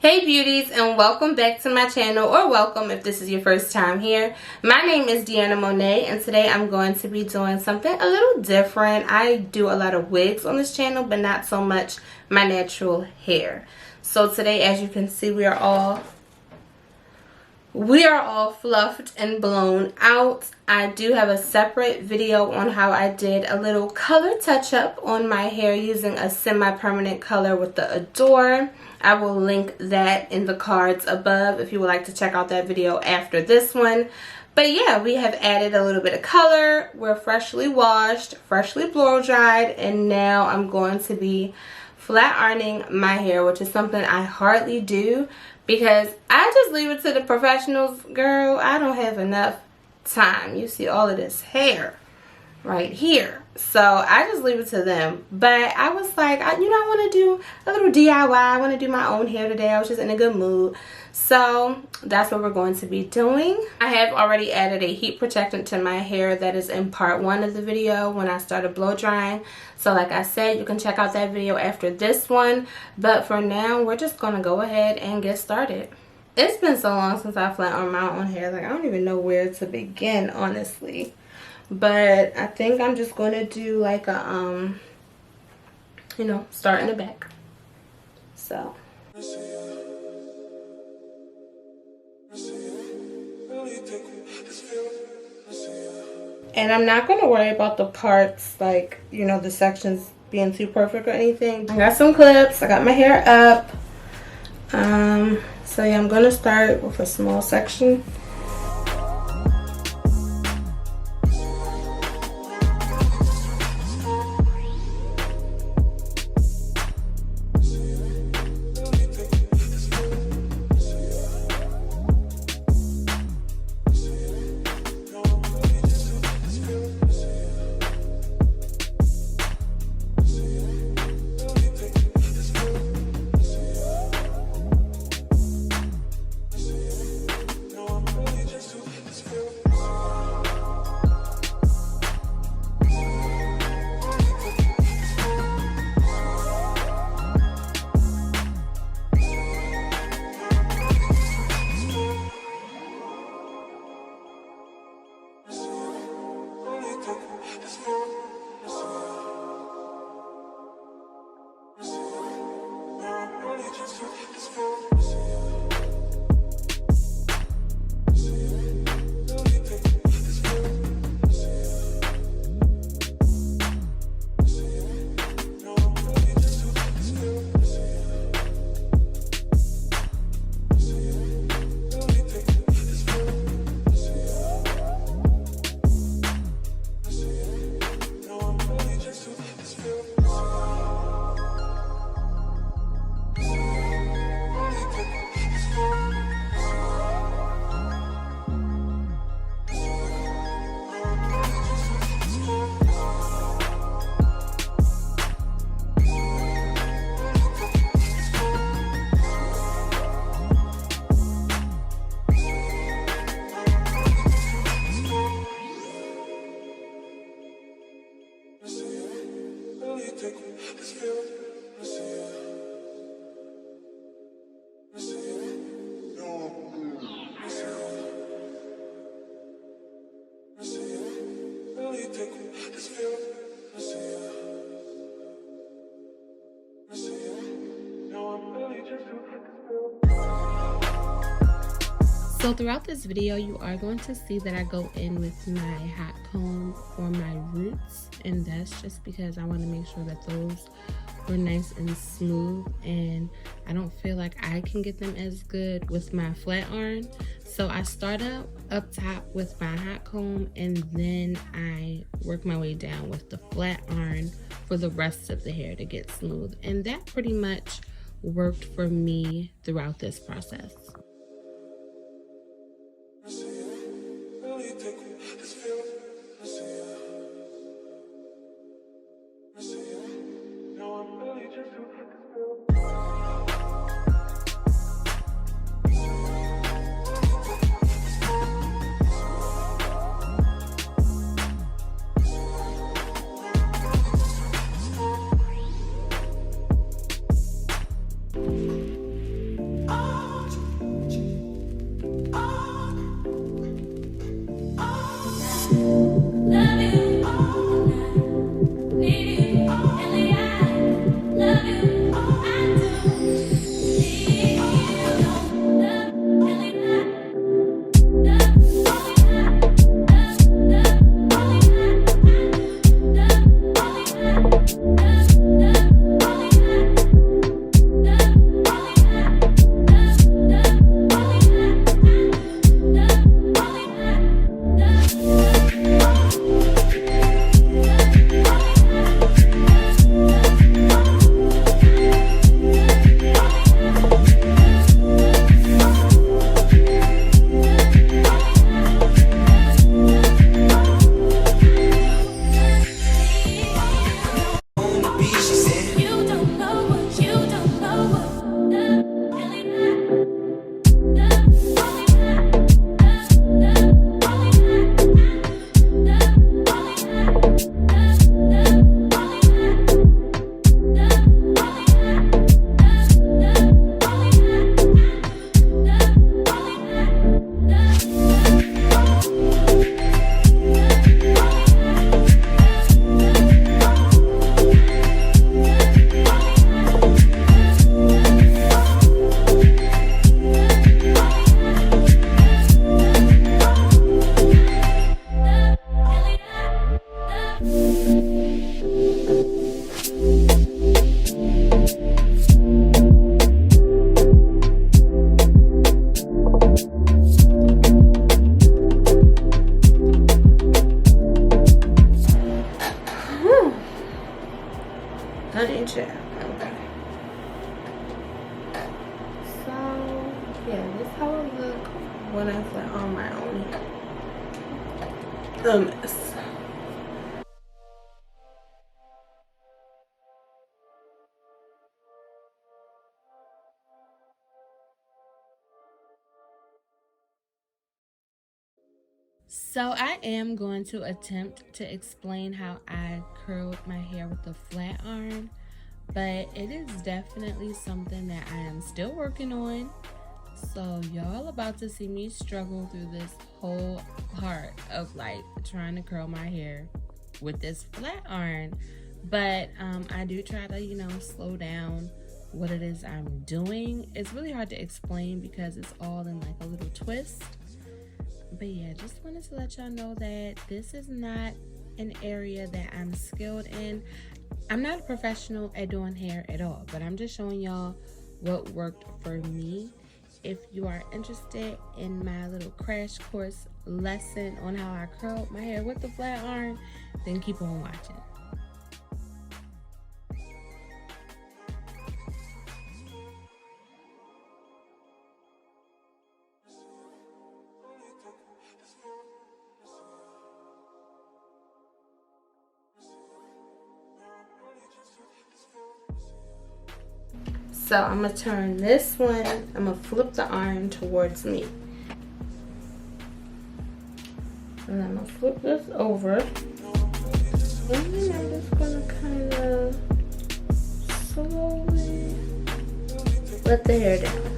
Hey beauties, and welcome back to my channel, or welcome if this is your first time here. My name is Deanna Monet, and today I'm going to be doing something a little different. I do a lot of wigs on this channel, but not so much my natural hair. So today, as you can see, we are all fluffed and blown out. I do have a separate video on how I did a little color touch up on my hair using a semi-permanent color with the Adore. I will link that in the cards above if you would like to check out that video after this one. But yeah, we have added a little bit of color. We're freshly washed, freshly blow dried, and now I'm going to be flat ironing my hair, which is something I hardly do because I just leave it to the professionals. Girl, I don't have enough time. You see all of this hair right here, so I just leave it to them. But I was like, I want to do a little DIY. I want to do my own hair today. I was just in a good mood, so that's what we're going to be doing. I have already added a heat protectant to my hair that is in part 1 of the video when I started blow drying. So like I said, you can check out that video after this one, but for now we're just gonna go ahead and get started. It's been so long since I flat ironed my own hair, like I don't even know where to begin, honestly. But I think I'm just going to do like a, start in the back. So. And I'm not going to worry about the parts, like, the sections being too perfect or anything. I got some clips. I got my hair up. So yeah, I'm going to start with a small section. So throughout this video, you are going to see that I go in with my hot comb for my roots, and that's just because I want to make sure that those were nice and smooth, and I don't feel like I can get them as good with my flat iron. So I start up top with my hot comb, and then I work my way down with the flat iron for the rest of the hair to get smooth, and that pretty much worked for me throughout this process. Oh, when I put on my own mess. So I am going to attempt to explain how I curled my hair with the flat iron, but it is definitely something that I am still working on. So y'all about to see me struggle through this whole part of like trying to curl my hair with this flat iron. But I do try to, slow down what it is I'm doing. It's really hard to explain because it's all in like a little twist. But yeah, just wanted to let y'all know that this is not an area that I'm skilled in. I'm not a professional at doing hair at all, but I'm just showing y'all what worked for me. If you are interested in my little crash course lesson on how I curled my hair with the flat iron, then keep on watching. So I'm gonna turn this one, I'm gonna flip the iron towards me. And I'm gonna flip this over. And then I'm just gonna kind of slowly let the hair down.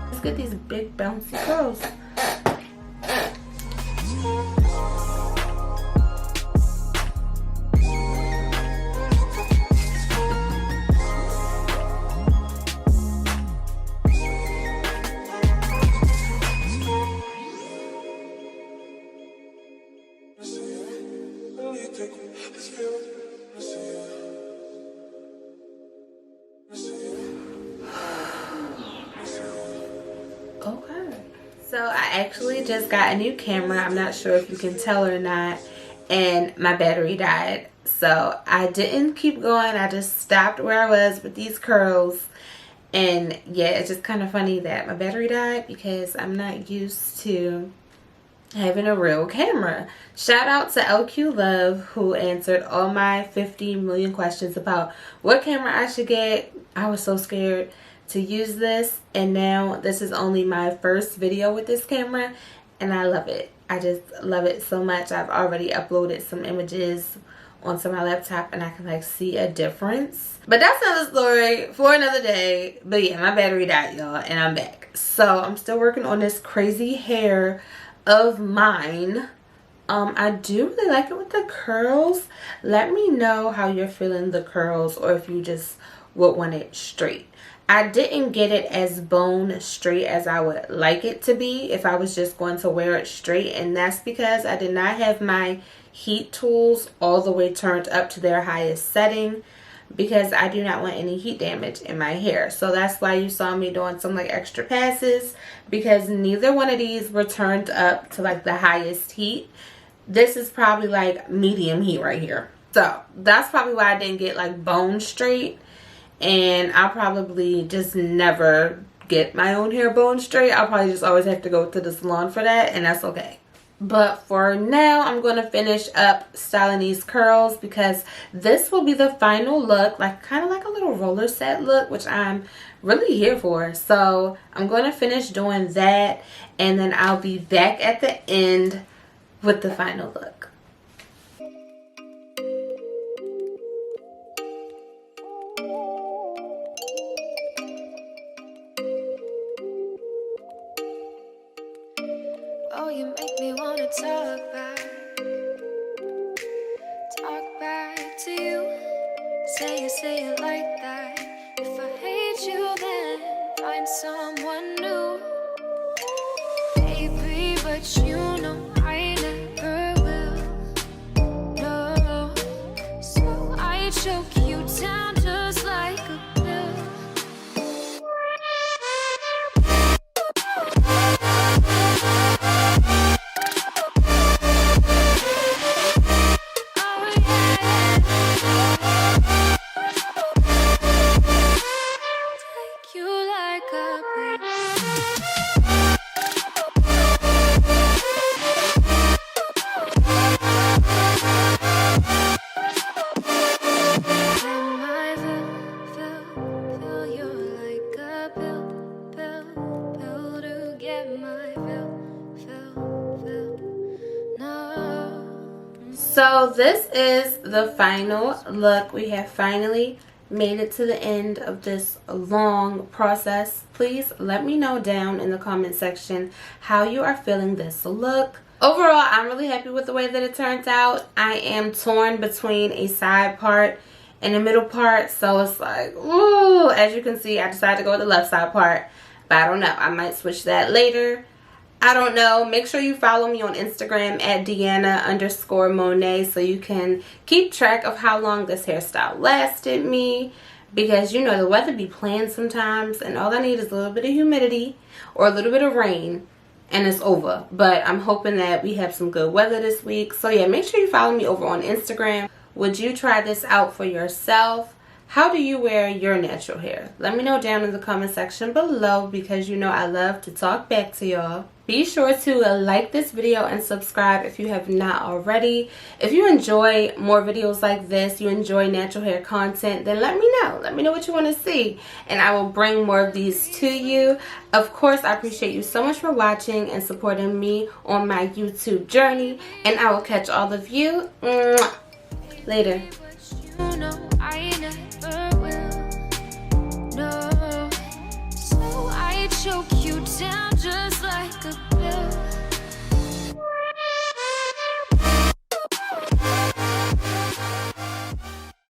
Let's get these big bouncy curls. Okay. So I actually just got a new camera. I'm not sure if you can tell or not. And my battery died. So I didn't keep going. I just stopped where I was with these curls. And yeah, it's just kind of funny that my battery died because I'm not used to having a real camera. Shout out to LQ Love who answered all my 50 million questions about what camera I should get. I was so scared to use this, and now this is only my first video with this camera and I love it. I just love it so much. I've already uploaded some images onto my laptop and I can like see a difference. But that's another story for another day. But yeah, my battery died, y'all, and I'm back. So I'm still working on this crazy hair of mine. I do really like it with the curls. Let me know how you're feeling the curls, or if you just would want it straight. I didn't get it as bone straight as I would like it to be if I was just going to wear it straight, and that's because I did not have my heat tools all the way turned up to their highest setting, because I do not want any heat damage in my hair. So that's why you saw me doing some like extra passes, because neither one of these were turned up to like the highest heat. This is probably like medium heat right here. So that's probably why I didn't get like bone straight, and I'll probably just never get my own hair bone straight. I'll probably just always have to go to the salon for that, and that's okay. But for now, I'm going to finish up styling these curls, because this will be the final look, like kind of like a little roller set look, which I'm really here for. So I'm going to finish doing that, and then I'll be back at the end with the final look. Oh, you make me wanna talk back to you. Say it like that. If I hate you, then find someone new. Baby, but you know I never will. No, so I choke you down just like a pill. So this is the final look. We have finally made it to the end of this long process. Please let me know down in the comment section how you are feeling this look. Overall, I'm really happy with the way that it turns out. I am torn between a side part and a middle part, so it's like, ooh, as you can see, I decided to go with the left side part, but I don't know, I might switch that later. I don't know. Make sure you follow me on Instagram at Deanna_Monet so you can keep track of how long this hairstyle lasted me, because you know the weather be playing sometimes and all I need is a little bit of humidity or a little bit of rain and it's over. But I'm hoping that we have some good weather this week. So yeah, make sure you follow me over on Instagram. Would you try this out for yourself? How do you wear your natural hair? Let me know down in the comment section below, because you know I love to talk back to y'all. Be sure to like this video and subscribe if you have not already. If you enjoy more videos like this, you enjoy natural hair content, then let me know. Let me know what you want to see and I will bring more of these to you. Of course, I appreciate you so much for watching and supporting me on my YouTube journey, and I will catch all of you later. You know I never will. No, so I choke you down.